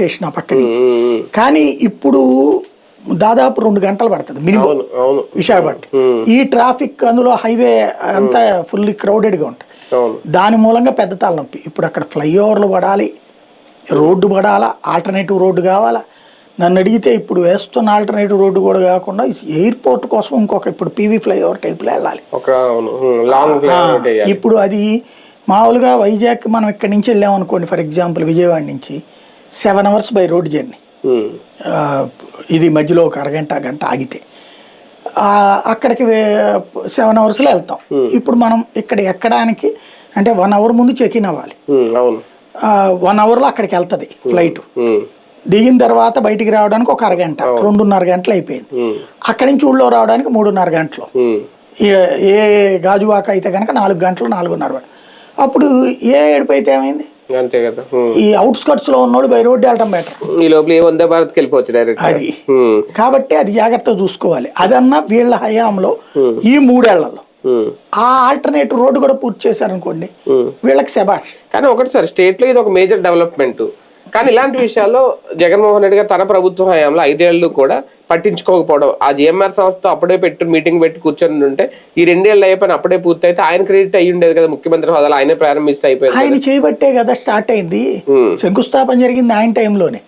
Station ఆ పక్క నుంచి. కానీ ఇప్పుడు దాదాపు 2 గంటలు పడుతుంది మినిమం విశాఖపట్నం. ఈ ట్రాఫిక్ అందులో హైవే అంతా ఫుల్లీ క్రౌడెడ్గా ఉంటుంది. దాని మూలంగా పెద్ద తలనొప్పి. ఇప్పుడు అక్కడ ఫ్లైఓవర్లు పడాలి, రోడ్డు పడాలా, ఆల్టర్నేటివ్ రోడ్డు కావాలా. నన్ను అడిగితే ఇప్పుడు వేస్తున్న ఆల్టర్నేటివ్ రోడ్డు కూడా కాకుండా ఎయిర్పోర్ట్ కోసం ఇంకొక ఇప్పుడు పీవీ ఫ్లైఓవర్ టైప్లో వెళ్ళాలి. ఇప్పుడు అది మామూలుగా వైజాగ్ మనం ఇక్కడి నుంచి వెళ్ళామనుకోండి, ఫర్ ఎగ్జాంపుల్ విజయవాడ నుంచి 7 hours బై రోడ్ జర్నీ. ఇది మధ్యలో ఒక గంట ఆగితే అక్కడికి 7 hours వెళ్తాం. ఇప్పుడు మనం ఇక్కడ ఎక్కడానికి అంటే 1 hour ముందు చెక్ ఇన్ అవ్వాలి. 1 hour అక్కడికి వెళ్తుంది ఫ్లైట్. దిగిన తర్వాత బయటికి రావడానికి ఒక అరగంట, 2.5 గంటలు అయిపోయింది. అక్కడి నుంచి ఊళ్ళో రావడానికి 3.5 గంటలు. ఏ గాజువాక అయితే కనుక 4 గంటలు, 4.5. అప్పుడు ఏడుపు అయితే ఏమైంది? అంతే కదా. ఈ అవుట్స్కట్స్ లో ఉన్నోళ్ళు బై రోడ్డు వెళ్ళటం బెటర్. ఈ లోపల వందే భారత్కి వెళ్ళిపోవచ్చు డైరెక్ట్. అది కాబట్టి అది జాగ్రత్తగా చూసుకోవాలి. అదన్నా వీళ్ళ హయాంలో ఈ 3 ఏళ్లలో ఆ ఆల్టర్నేటివ్ రోడ్డు కూడా పూర్తి చేశారనుకోండి, వీళ్ళకి శబాష్. కానీ ఒకటి సార్, స్టేట్ లో ఇది ఒక మేజర్ డెవలప్మెంట్. కానీ ఇలాంటి విషయాల్లో జగన్మోహన్ రెడ్డి గారు తన ప్రభుత్వ హయాంలో 5 ఏళ్ళు కూడా పట్టించుకోకపోవడం, ఆ జిఎంఆర్ సంస్థ అప్పుడే మీటింగ్ పెట్టి కూర్చొని ఉంటే ఈ 2 ఏళ్ళు అయిపోయిన అప్పుడే పూర్తి అయితే ఆయన క్రెడిట్ అయ్యి ఉండేది కదా. ముఖ్యమంత్రి హోదాలో ఆయనే ప్రారంభిస్తే అయిపోయింది. ఆయన చేయబట్టే కదా స్టార్ట్ అయింది. శంకుస్థాపన జరిగింది ఆయన టైంలోనే.